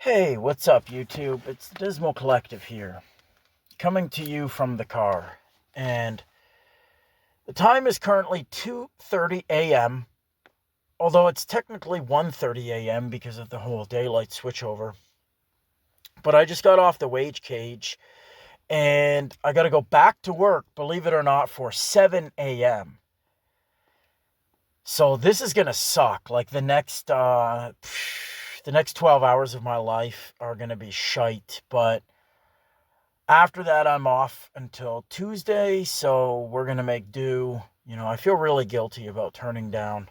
Hey, what's up, YouTube? It's the Dismal Collective here, coming to you from the car. And the time is currently 2:30 a.m., although it's technically 1:30 a.m. because of the whole daylight switchover. But I just got off the wage cage, and I got to go back to work, believe it or not, for 7 a.m. So this is going to suck. Like the next 12 hours of my life are going to be shite, but after that, I'm off until Tuesday, so we're going to make do. I feel really guilty about turning down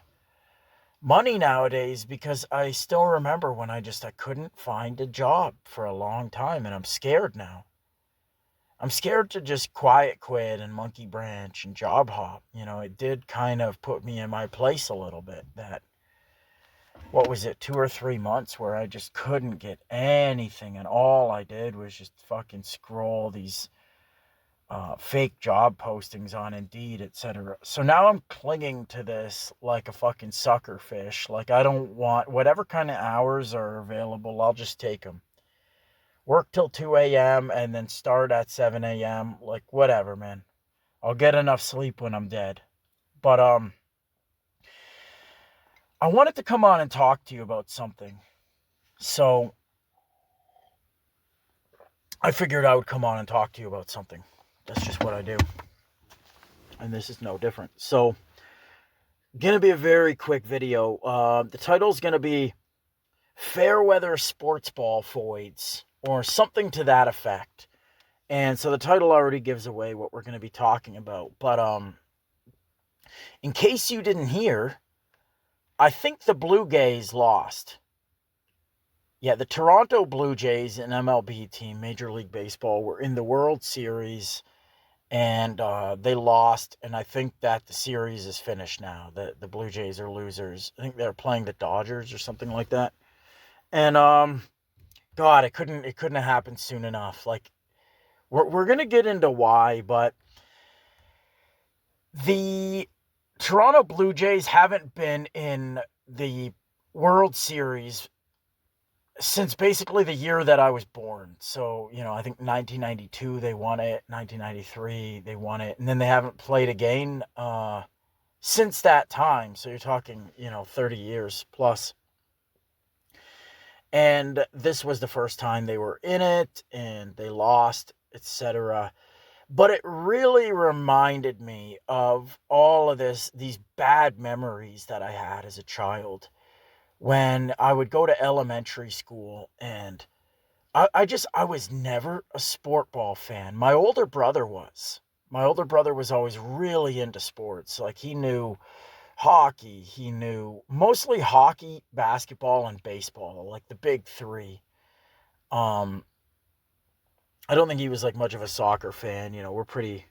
money nowadays because I still remember when I couldn't find a job for a long time, and I'm scared now. I'm scared to just quiet quit and monkey branch and job hop. It did kind of put me in my place a little bit. That, what was it, 2 or 3 months where I just couldn't get anything, and all I did was just fucking scroll these fake job postings on Indeed, etc. So now I'm clinging to this like a fucking sucker fish. Like, I don't want whatever kind of hours are available, I'll just take them. Work till 2 a.m. and then start at 7 a.m. Like, whatever, man. I'll get enough sleep when I'm dead. But I wanted to come on and talk to you about something. So I figured I would come on and talk to you about something. That's just what I do. And this is no different. So, gonna be a very quick video. The title's gonna be Fairweather Sportsball Foids, or something to that effect. And so the title already gives away what we're gonna be talking about. But in case you didn't hear, I think the Blue Jays lost. Yeah, the Toronto Blue Jays, an MLB team, Major League Baseball, were in the World Series, and they lost, and I think that the series is finished now. The Blue Jays are losers. I think they're playing the Dodgers or something like that. And God, it couldn't have happened soon enough. Like, we're gonna get into why, but the Toronto Blue Jays haven't been in the World Series since basically the year that I was born. So, I think 1992 they won it, 1993 they won it, and then they haven't played again since that time. So you're talking, 30 years plus. And this was the first time they were in it, and they lost, etc. But it really reminded me of all of these bad memories that I had as a child when I would go to elementary school, and I was never a sport ball fan. My older brother was. My older brother was always really into sports. Like, he knew hockey, he knew mostly hockey, basketball, and baseball, like the big three. Um, I don't think he was like much of a soccer fan. We're pretty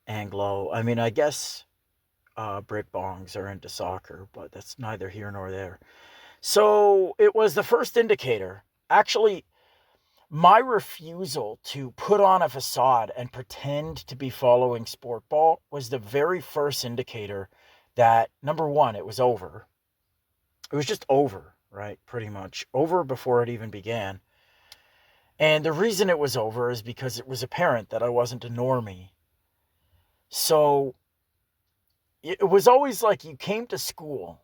Anglo. I mean, I guess Brit Bongs are into soccer, but that's neither here nor there. So it was the first indicator. Actually, my refusal to put on a facade and pretend to be following sport ball was the very first indicator that, number one, it was over. It was just over, right? Pretty much over before it even began. And the reason it was over is because it was apparent that I wasn't a normie. So it was always like you came to school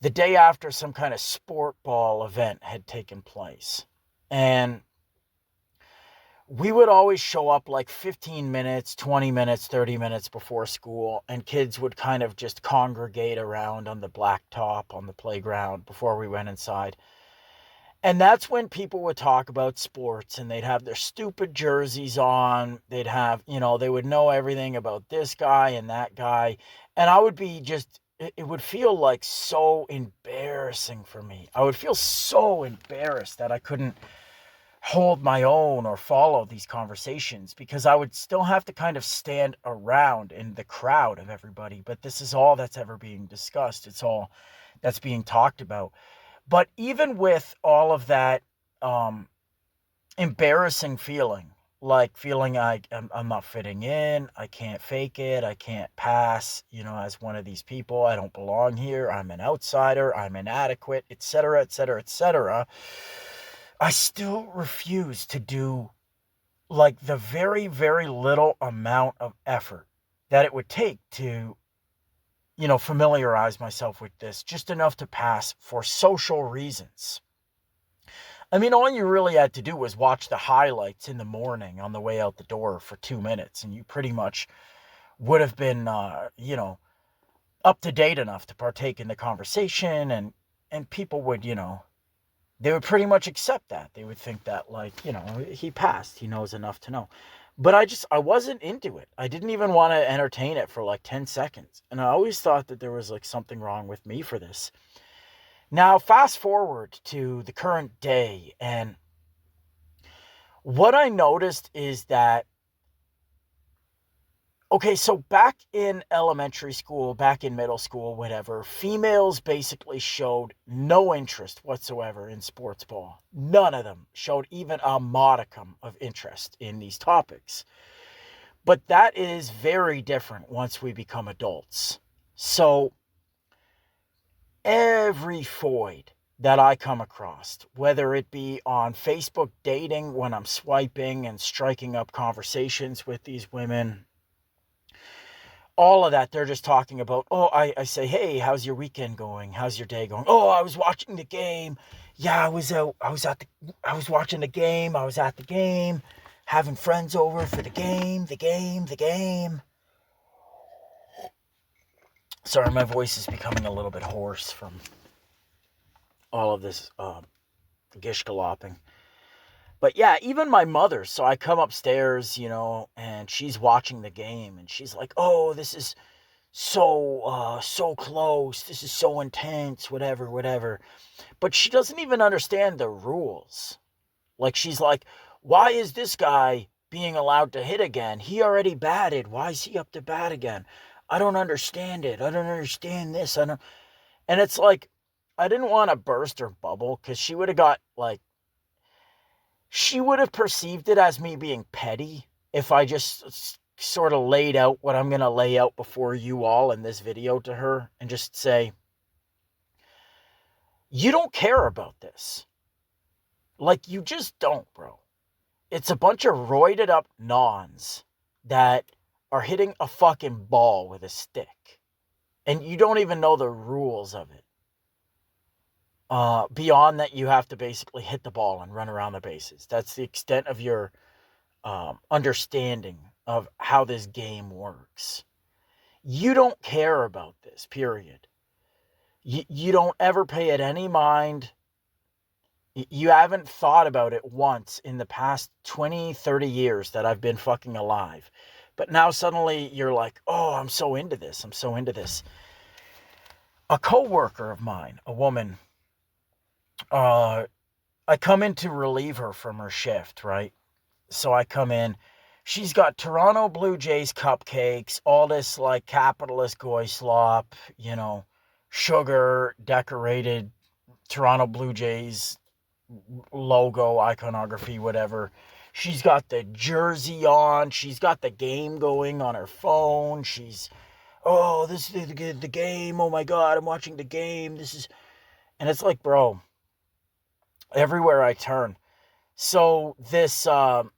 the day after some kind of sport ball event had taken place. And we would always show up like 15 minutes, 20 minutes, 30 minutes before school, and kids would kind of just congregate around on the blacktop on the playground before we went inside. And that's when people would talk about sports, and they'd have their stupid jerseys on. They'd have, they would know everything about this guy and that guy. And I would be just, it would feel like so embarrassing for me. I would feel so embarrassed that I couldn't hold my own or follow these conversations, because I would still have to kind of stand around in the crowd of everybody. But this is all that's ever being discussed. It's all that's being talked about. But even with all of that embarrassing feeling, like feeling I'm not fitting in, I can't fake it, I can't pass, as one of these people, I don't belong here, I'm an outsider, I'm inadequate, etc., etc., etc., I still refuse to do like the very, very little amount of effort that it would take to, familiarize myself with this, just enough to pass for social reasons. I mean, all you really had to do was watch the highlights in the morning on the way out the door for 2 minutes, and you pretty much would have been, up to date enough to partake in the conversation, and people would, they would pretty much accept that. They would think that, like, he passed, he knows enough to know. But I wasn't into it. I didn't even want to entertain it for like 10 seconds. And I always thought that there was like something wrong with me for this. Now, fast forward to the current day, and what I noticed is that, okay, so back in elementary school, back in middle school, whatever, females basically showed no interest whatsoever in sports ball. None of them showed even a modicum of interest in these topics. But that is very different once we become adults. So every Foid that I come across, whether it be on Facebook dating when I'm swiping and striking up conversations with these women, all of that, they're just talking about, I say, hey, how's your weekend going? How's your day going? Oh, I was watching the game. Yeah, I was watching the game. I was at the game, having friends over for the game. Sorry, my voice is becoming a little bit hoarse from all of this gish galloping. But yeah, even my mother. So I come upstairs, and she's watching the game, and she's like, "Oh, this is so close. This is so intense. Whatever." But she doesn't even understand the rules. Like, she's like, "Why is this guy being allowed to hit again? He already batted. Why is he up to bat again? I don't understand it. I don't understand this. I don't." And it's like, I didn't want to burst her bubble, because she would have perceived it as me being petty if I just sort of laid out what I'm going to lay out before you all in this video to her and just say, you don't care about this. Like, you just don't, bro. It's a bunch of roided up nons that are hitting a fucking ball with a stick. And you don't even know the rules of it. Beyond that, you have to basically hit the ball and run around the bases. That's the extent of your understanding of how this game works. You don't care about this, period. You don't ever pay it any mind. You haven't thought about it once in the past 20, 30 years that I've been fucking alive. But now suddenly you're like, oh, I'm so into this. A coworker of mine, a woman, I come in to relieve her from her shift, right? So I come in. She's got Toronto Blue Jays cupcakes, all this like capitalist goy slop, sugar decorated Toronto Blue Jays logo, iconography, whatever. She's got the jersey on. She's got the game going on her phone. This is the game. Oh my God, I'm watching the game. And it's like, bro, everywhere I turn. So this older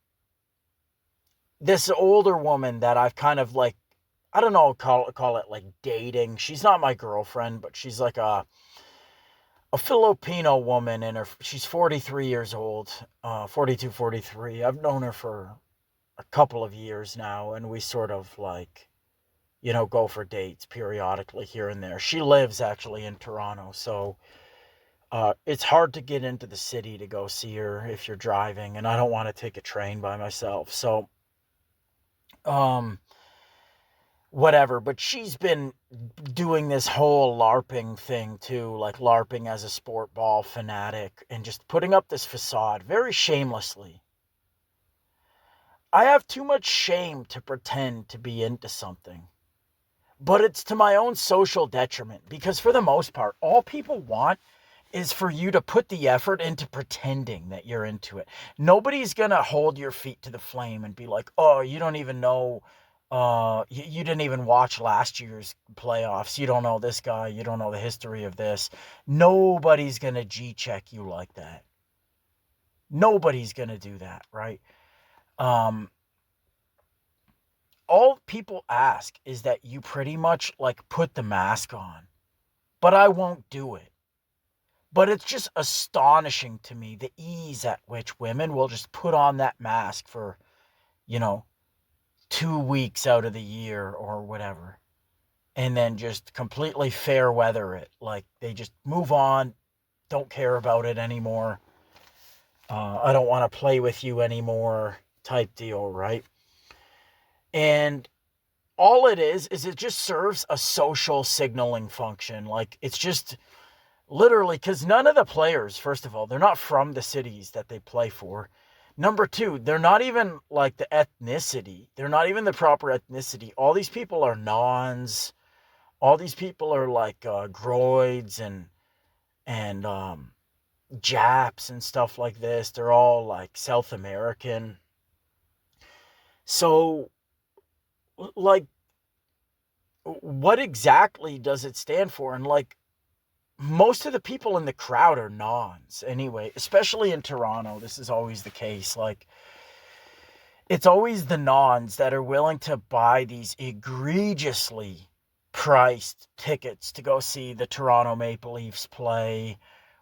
woman that I've kind of like, I don't know, call it like dating. She's not my girlfriend, but she's like a Filipino woman, and she's 43 years old, 42, 43. I've known her for a couple of years now, and we sort of like, go for dates periodically here and there. She lives actually in Toronto, so it's hard to get into the city to go see her if you're driving, and I don't want to take a train by myself. So, whatever. But she's been doing this whole LARPing thing too, like LARPing as a sport ball fanatic, and just putting up this facade very shamelessly. I have too much shame to pretend to be into something. But it's to my own social detriment, because for the most part, all people want is for you to put the effort into pretending that you're into it. Nobody's going to hold your feet to the flame and be like, oh, you don't even know, you didn't even watch last year's playoffs. You don't know this guy. You don't know the history of this. Nobody's going to G-check you like that. Nobody's going to do that, right? Um, all people ask is that you pretty much like put the mask on, but I won't do it. But it's just astonishing to me the ease at which women will just put on that mask for, you know, 2 weeks out of the year or whatever, and then just completely fair weather it. Like they just move on, don't care about it anymore. I don't want to play with you anymore type deal, right? And all it is it just serves a social signaling function. Like it's just literally because none of the players, first of all, they're not from the cities that they play for. Number two, they're not even like the ethnicity. They're not even the proper ethnicity. All these people are nons. All these people are like groids and Japs and stuff like this. They're all like South American. So, like, what exactly does it stand for? And like, most of the people in the crowd are nons anyway, especially in Toronto. This is always the case. Like, it's always the nons that are willing to buy these egregiously priced tickets to go see the Toronto Maple Leafs play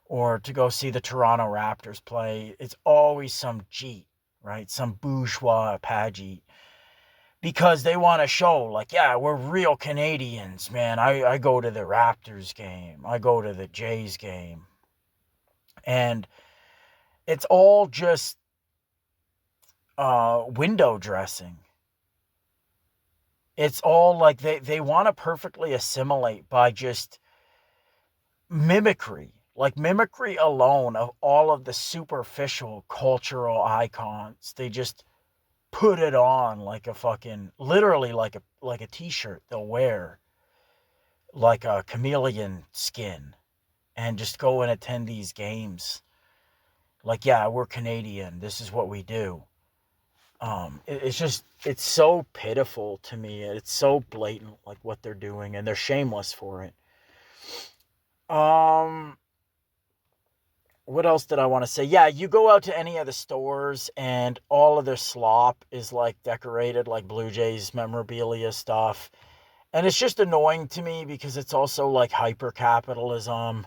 or to go see the Toronto Raptors play. It's always some Jeet, right? Some bourgeois pageant because they want to show, like, yeah, we're real Canadians, man. I go to the Raptors game. I go to the Jays game. And it's all just window dressing. It's all like they want to perfectly assimilate by just mimicry. Like mimicry alone of all of the superficial cultural icons. They just put it on like a fucking literally like a t-shirt they'll wear like a chameleon skin and just go and attend these games. Like, yeah, we're Canadian. This is what we do. It's just, it's so pitiful to me. It's so blatant, like what they're doing, and they're shameless for it. Um, what else did I want to say? Yeah, you go out to any of the stores, and all of their slop is like decorated like Blue Jays memorabilia stuff. And it's just annoying to me because it's also like hyper capitalism,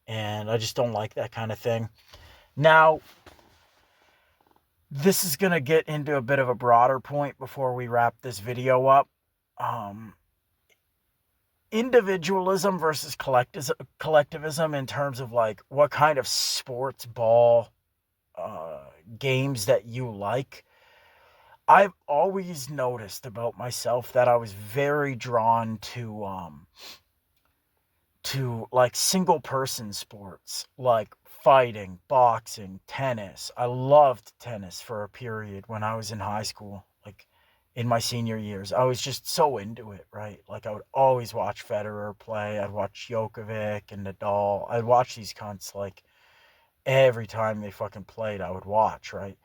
and I just don't like that kind of thing. Now, this is going to get into a bit of a broader point before we wrap this video up. Um, Individualism versus collectivism in terms of like what kind of sports ball uh, games that you like. I've always noticed about myself that I was very drawn to like single person sports like fighting, boxing, tennis. I loved tennis for a period when I was in high school, like in my senior years. I was just so into it, right? Like I would always watch Federer play. I'd watch Djokovic and Nadal. I'd watch these cunts like every time they fucking played, I would watch, right?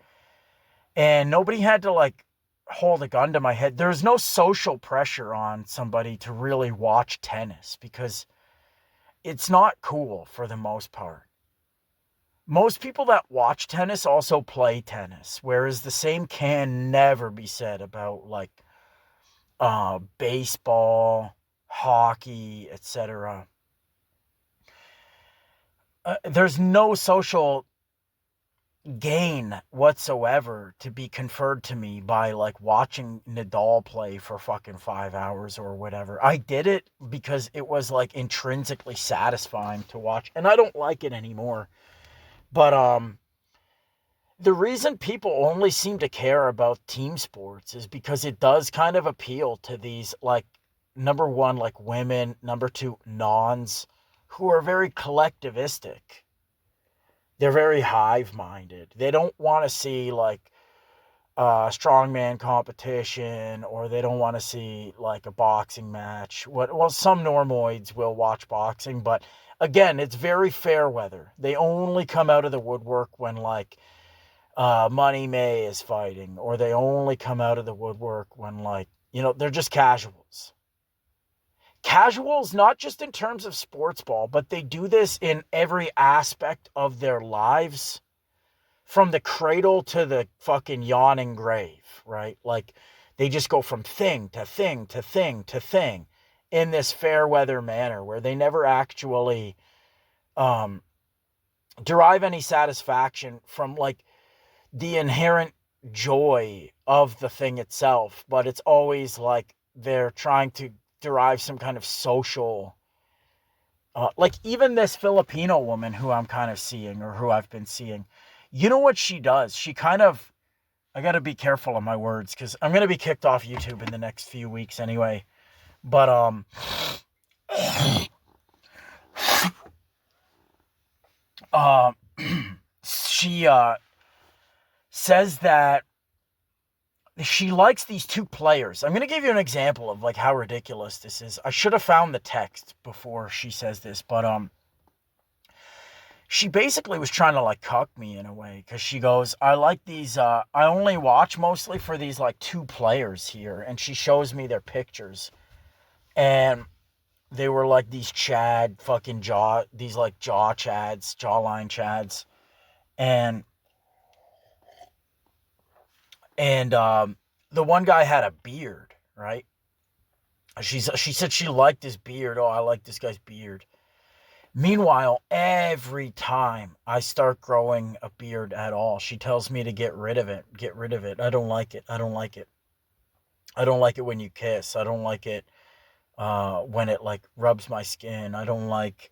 And nobody had to like hold a gun to my head. There's no social pressure on somebody to really watch tennis because it's not cool for the most part. Most people that watch tennis also play tennis, whereas the same can never be said about like baseball, hockey, etc. There's no social gain whatsoever to be conferred to me by like watching Nadal play for fucking 5 hours or whatever. I did it because it was like intrinsically satisfying to watch, and I don't like it anymore. But the reason people only seem to care about team sports is because it does kind of appeal to these like number one like women, number two nons who are very collectivistic. They're very hive minded. They don't want to see like strongman competition, or they don't want to see like a boxing match. Well, some normoids will watch boxing, but again, it's very fair weather. They only come out of the woodwork when like Money May is fighting, or they only come out of the woodwork when like, they're just casuals. Casuals, not just in terms of sports ball, but they do this in every aspect of their lives. from the cradle to the fucking yawning grave, right? Like they just go from thing to thing to thing to thing in this Fairweather manner where they never actually um, derive any satisfaction from like the inherent joy of the thing itself, but it's always like they're trying to derive some kind of social like even this Filipino woman who I'm kind of seeing or who I've been seeing, you know what she does? She kind of, I got to be careful of my words because I'm going to be kicked off YouTube in the next few weeks anyway. But uh, she says that she likes these two players. I'm going to give you an example of like how ridiculous this is. I should have found the text before she says this, but she basically was trying to like cuck me in a way because she goes, I like these, I only watch mostly for these like two players here. And she shows me their pictures. And they were like these Chad fucking these like jawline Chads. And, and the one guy had a beard, right? She said she liked his beard. Oh, I like this guy's beard. Meanwhile, every time I start growing a beard at all, she tells me to get rid of it. Get rid of it. I don't like it. I don't like it. I don't like it when you kiss. I don't like it when it like rubs my skin. I don't like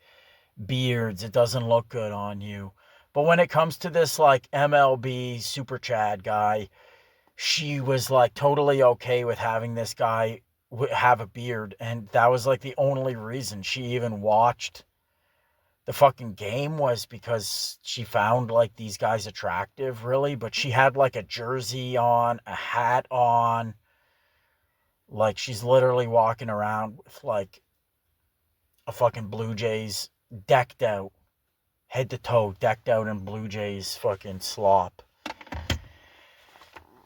beards. It doesn't look good on you. But when it comes to this like MLB Super Chad guy, she was like totally okay with having this guy have a beard. And that was like the only reason she even watched the fucking game was because she found like these guys attractive, really. But she had like a jersey on, a hat on. Like she's literally walking around with like a fucking Blue Jays decked out, head to toe, decked out in Blue Jays fucking slop.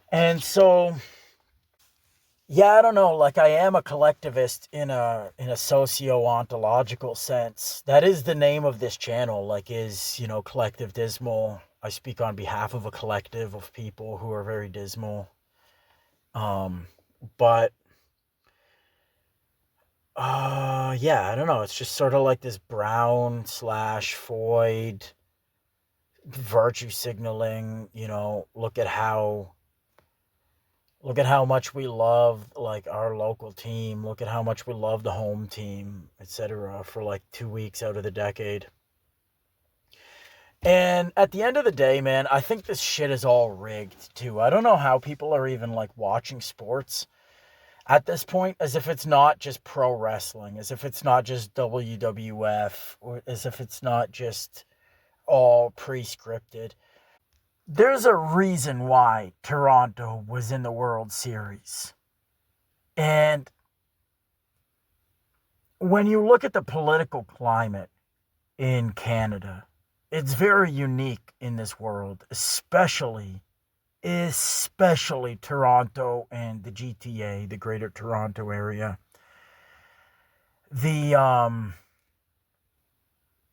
And so, yeah, I don't know. Like I am a collectivist in a socio-ontological sense. That is the name of this channel. Like is collective dismal. I speak on behalf of a collective of people who are very dismal. But yeah, I don't know. It's just sort of like this brown slash Foid virtue signaling. Look at how much we love like our local team. Look at how much we love the home team, etc. for like 2 weeks out of the decade. And at the end of the day, man, I think this shit is all rigged too. I don't know how people are even like watching sports at this point, as if it's not just pro wrestling, as if it's not just WWF, or as if it's not just all pre-scripted. There's a reason why Toronto was in the World Series. And when you look at the political climate in Canada, it's very unique in this world, especially Toronto and the GTA, the Greater Toronto Area.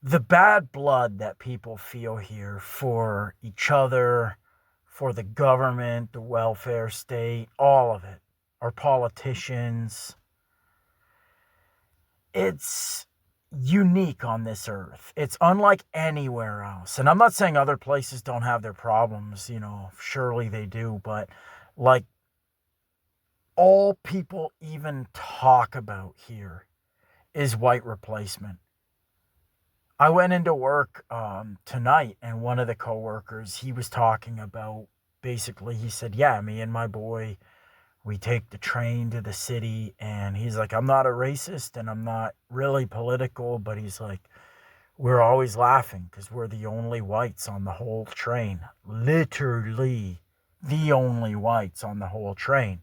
The bad blood that people feel here for each other, for the government, the welfare state, all of it, our politicians, it's unique on this earth. It's unlike anywhere else. And I'm not saying other places don't have their problems, surely they do, but like all people even talk about here is white replacement. I went into work tonight, and one of the coworkers, he was talking about, basically, he said, yeah, me and my boy, we take the train to the city, and he's like, I'm not a racist, and I'm not really political, but he's like, we're always laughing because we're the only whites on the whole train. Literally the only whites on the whole train.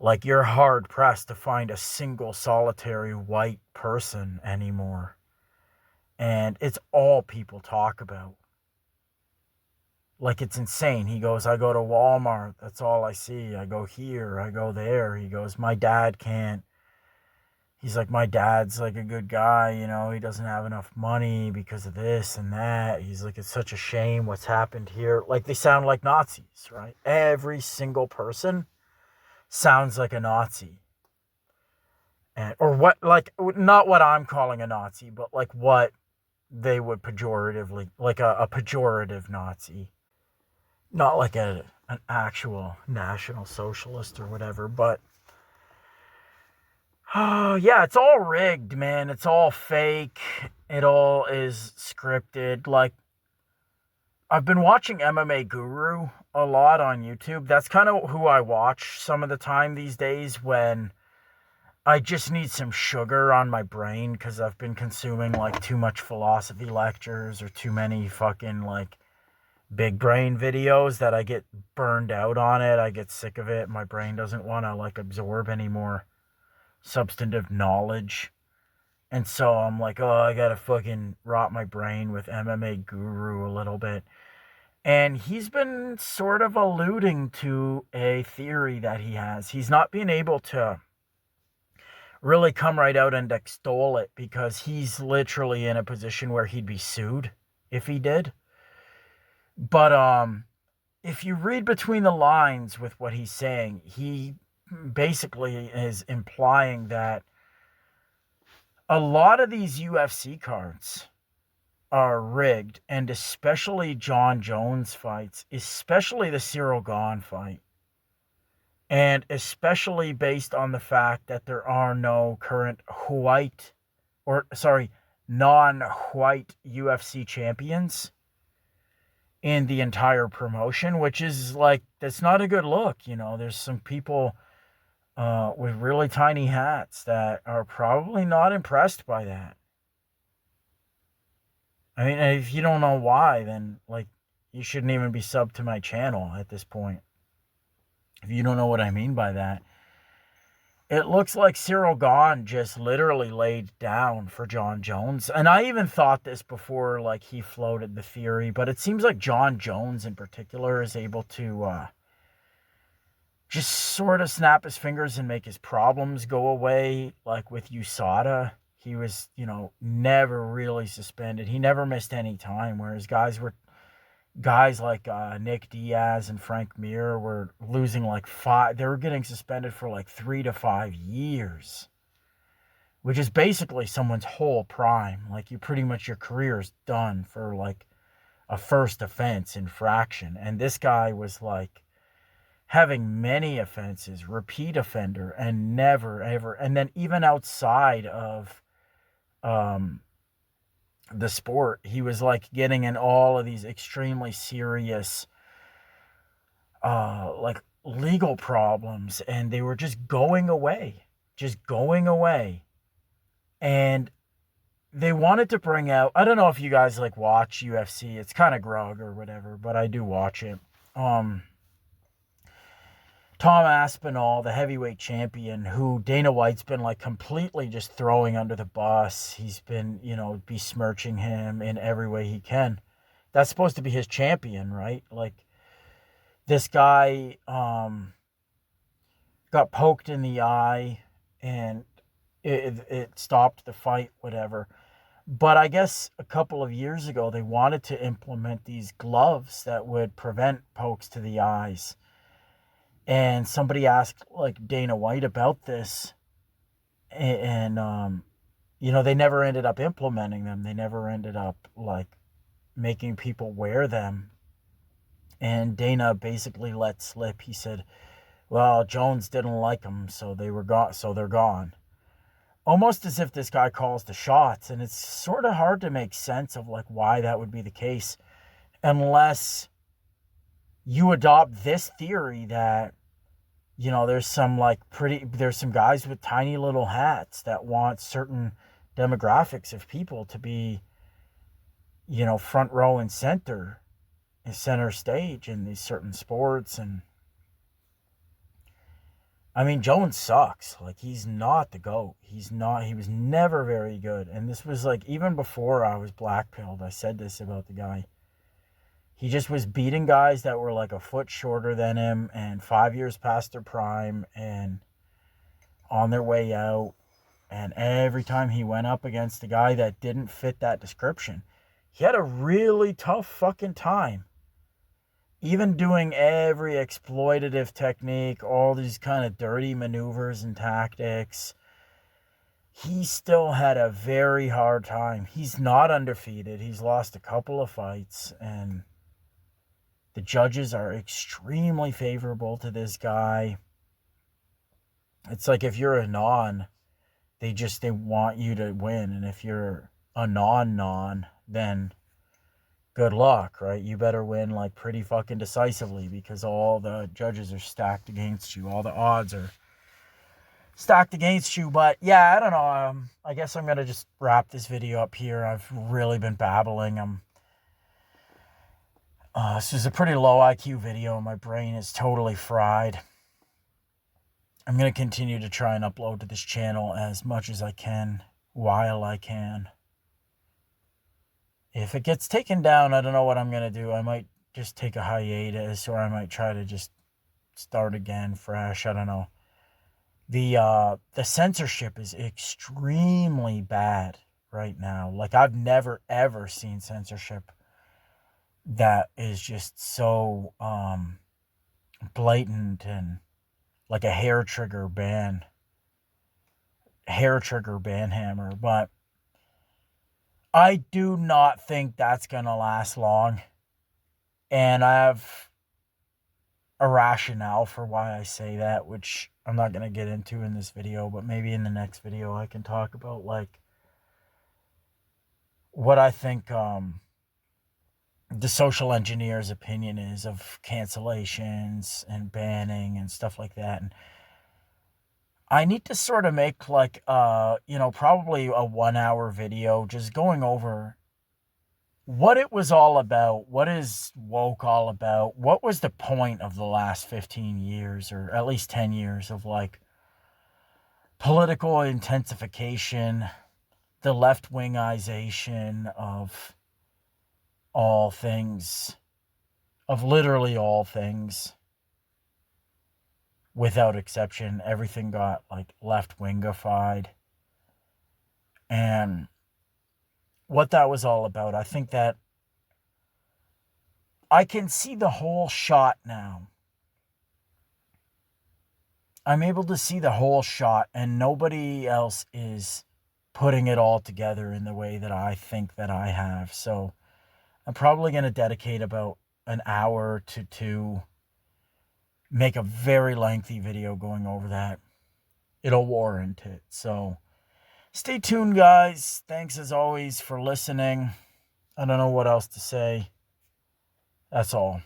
Like, you're hard pressed to find a single solitary white person anymore. And it's all people talk about. Like, it's insane. He goes, I go to Walmart. That's all I see. I go here. I go there. He goes, my dad can't he's like, my dad's like a good guy, he doesn't have enough money because of this and that. He's like, it's such a shame what's happened here. Like, they sound like Nazis, right? Every single person sounds like a Nazi. And, or what, like, not what I'm calling a Nazi, but like what they would pejoratively, like a pejorative Nazi. Not like an actual National Socialist or whatever, but yeah, it's all rigged, man. It's all fake. It all is scripted. Like, I've been watching MMA Guru a lot on YouTube. That's kind of who I watch some of the time these days when I just need some sugar on my brain because I've been consuming like too much philosophy lectures or too many fucking like big brain videos that I get burned out on it. I get sick of it. My brain doesn't want to like absorb any more substantive knowledge. And so I'm like, oh, I gotta fucking rot my brain with MMA Guru a little bit. And he's been sort of alluding to a theory that he has. He's not been able to really come right out and extol it because he's literally in a position where he'd be sued if he did. But if you read between the lines with what he's saying, he basically is implying that a lot of these UFC cards are rigged, and especially John Jones fights, especially the Cyril Gane fight, and especially based on the fact that there are no current non-white UFC champions in the entire promotion, which is like, that's not a good look. There's some people with really tiny hats that are probably not impressed by that. I mean, if you don't know why, then like, you shouldn't even be subbed to my channel at this point. If you don't know what I mean by that, it looks like Cyril Gane just literally laid down for John Jones. And I even thought this before, like, he floated the theory, but it seems like John Jones in particular is able to just sort of snap his fingers and make his problems go away. Like with USADA, he was, never really suspended. He never missed any time, whereas guys like Nick Diaz and Frank Mir were losing like 5. They were getting suspended for like 3 to 5 years, which is basically someone's whole prime. Like, your career is done for like a first offense infraction. And this guy was like having many offenses, repeat offender, and never ever. And then even outside of the sport, he was like getting in all of these extremely serious like legal problems, and they were just going away. And they wanted to bring out, I don't know if you guys like watch UFC. It's kind of grog or whatever, but I do watch it. Tom Aspinall, the heavyweight champion, who Dana White's been like completely just throwing under the bus. He's been, besmirching him in every way he can. That's supposed to be his champion, right? Like, this guy got poked in the eye and it stopped the fight, whatever. But I guess a couple of years ago, they wanted to implement these gloves that would prevent pokes to the eyes. And somebody asked like Dana White about this, and they never ended up implementing them. They never ended up like making people wear them. And Dana basically let slip. He said, "Well, Jones didn't like them, so they're gone." Almost as if this guy calls the shots, and it's sort of hard to make sense of like why that would be the case, unless you adopt this theory that there's some guys with tiny little hats that want certain demographics of people to be, front row and center stage in these certain sports. And I mean, Jones sucks. Like, he's not the GOAT. He was never very good. And this was like, even before I was black-pilled, I said this about the guy. He just was beating guys that were like a foot shorter than him and 5 years past their prime and on their way out. And every time he went up against a guy that didn't fit that description, he had a really tough fucking time. Even doing every exploitative technique, all these kind of dirty maneuvers and tactics, he still had a very hard time. He's not undefeated. He's lost a couple of fights, and the judges are extremely favorable to this guy. It's like if you're a non, they want you to win, and if you're a non, then good luck, right? You better win like pretty fucking decisively because all the judges are stacked against you. All the odds are stacked against you. But yeah, I don't know. I guess I'm gonna just wrap this video up here. I've really been babbling. This is a pretty low IQ video. My brain is totally fried. I'm gonna continue to try and upload to this channel as much as I can while I can. If it gets taken down, I don't know what I'm gonna do. I might just take a hiatus, or I might try to just start again fresh. I don't know. The censorship is extremely bad right now. Like, I've never ever seen censorship that is just so blatant and like a hair trigger ban hammer. But I do not think that's gonna last long, and I have a rationale for why I say that, which I'm not going to get into in this video, but maybe in the next video I can talk about like what I think the social engineer's opinion is of cancellations and banning and stuff like that. And I need to sort of make like probably a 1-hour video just going over what it was all about. What is woke all about? What was the point of the last 15 years, or at least 10 years, of like political intensification, the left-wingization of all things, of literally all things, without exception. Everything got like left-wingified. And what that was all about, I think that I can see the whole shot now. I'm able to see the whole shot, and nobody else is putting it all together in the way that I think that I have. So I'm probably going to dedicate about an hour to two, make a very lengthy video going over that. It'll warrant it. So stay tuned, guys. Thanks as always for listening. I don't know what else to say. That's all.